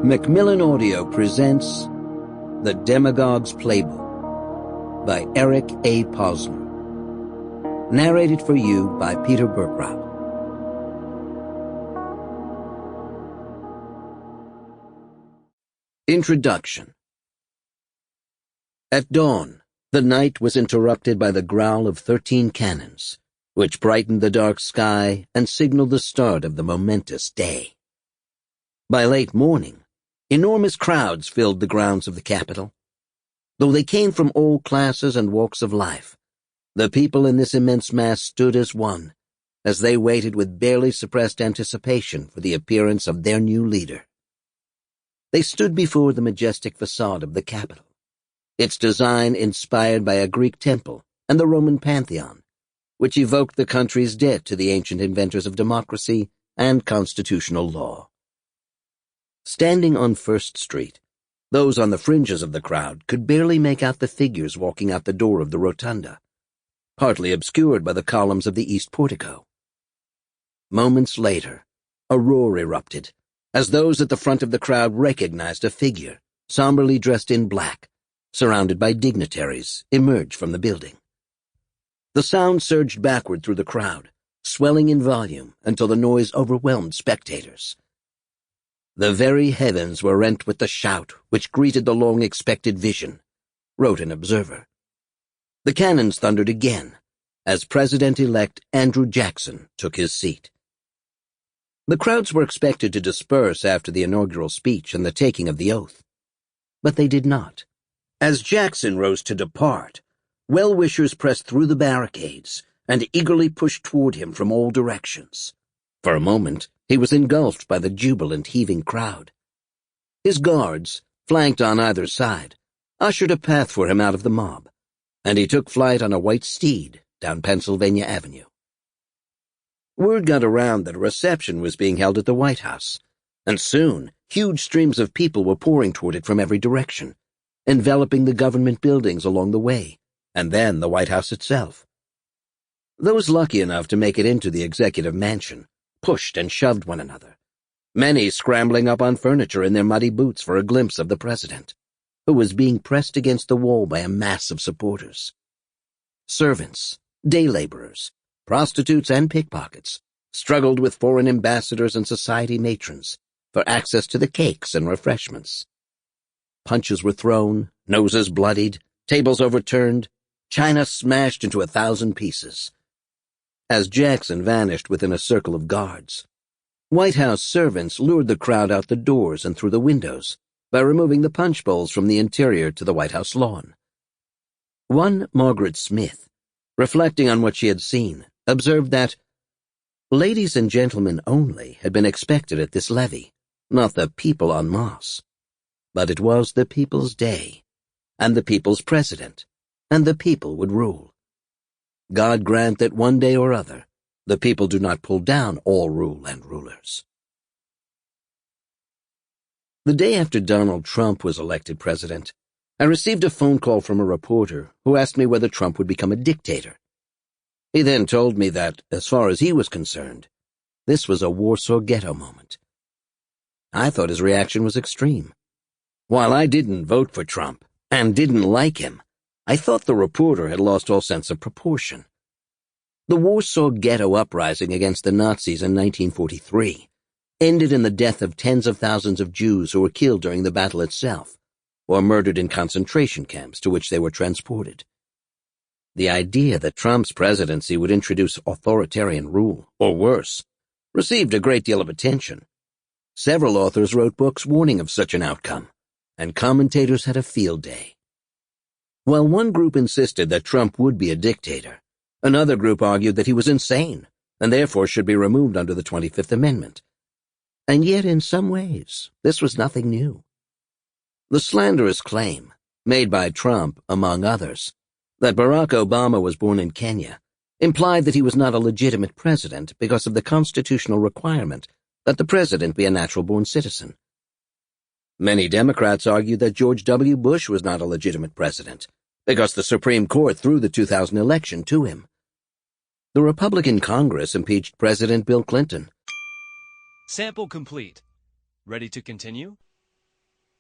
Macmillan Audio presents The Demagogue's Playbook by Eric A. Posner. Narrated for you by Peter Berkrot. Introduction. At dawn, the night was interrupted by the growl of 13 cannons, which brightened the dark sky and signaled the start of the momentous day. By late morning, enormous crowds filled the grounds of the capital. Though they came from all classes and walks of life, the people in this immense mass stood as one, as they waited with barely suppressed anticipation for the appearance of their new leader. They stood before the majestic facade of the Capitol, its design inspired by a Greek temple and the Roman Pantheon, which evoked the country's debt to the ancient inventors of democracy and constitutional law. Standing on First Street, those on the fringes of the crowd could barely make out the figures walking out the door of the rotunda, partly obscured by the columns of the east portico. Moments later, a roar erupted, as those at the front of the crowd recognized a figure, somberly dressed in black, surrounded by dignitaries, emerge from the building. The sound surged backward through the crowd, swelling in volume until the noise overwhelmed spectators. The very heavens were rent with the shout which greeted the long-expected vision, wrote an observer. The cannons thundered again, as President-elect Andrew Jackson took his seat. The crowds were expected to disperse after the inaugural speech and the taking of the oath. But they did not. As Jackson rose to depart, well-wishers pressed through the barricades and eagerly pushed toward him from all directions. For a moment, he was engulfed by the jubilant, heaving crowd. His guards, flanked on either side, ushered a path for him out of the mob, and he took flight on a white steed down Pennsylvania Avenue. Word got around that a reception was being held at the White House, and soon huge streams of people were pouring toward it from every direction, enveloping the government buildings along the way, and then the White House itself. Those lucky enough to make it into the executive mansion pushed and shoved one another, many scrambling up on furniture in their muddy boots for a glimpse of the president, who was being pressed against the wall by a mass of supporters. Servants, day laborers, prostitutes, and pickpockets struggled with foreign ambassadors and society matrons for access to the cakes and refreshments. Punches were thrown, noses bloodied, tables overturned, china smashed into 1,000 pieces. As Jackson vanished within a circle of guards, White House servants lured the crowd out the doors and through the windows by removing the punch bowls from the interior to the White House lawn. One Margaret Smith, reflecting on what she had seen, observed that ladies and gentlemen only had been expected at this levee, not the people en masse. But it was the people's day, and the people's president, and the people would rule. God grant that one day or other, the people do not pull down all rule and rulers. The day after Donald Trump was elected president, I received a phone call from a reporter who asked me whether Trump would become a dictator. He then told me that, as far as he was concerned, this was a Warsaw Ghetto moment. I thought his reaction was extreme. While I didn't vote for Trump and didn't like him, I thought the reporter had lost all sense of proportion. The Warsaw Ghetto uprising against the Nazis in 1943 ended in the death of tens of thousands of Jews who were killed during the battle itself, or murdered in concentration camps to which they were transported. The idea that Trump's presidency would introduce authoritarian rule, or worse, received a great deal of attention. Several authors wrote books warning of such an outcome, and commentators had a field day. While one group insisted that Trump would be a dictator, another group argued that he was insane and therefore should be removed under the 25th Amendment. And yet, in some ways, this was nothing new. The slanderous claim, made by Trump, among others, that Barack Obama was born in Kenya, implied that he was not a legitimate president because of the constitutional requirement that the president be a natural-born citizen. Many Democrats argued that George W. Bush was not a legitimate president because the Supreme Court threw the 2000 election to him. The Republican Congress impeached President Bill Clinton. Sample complete. Ready to continue?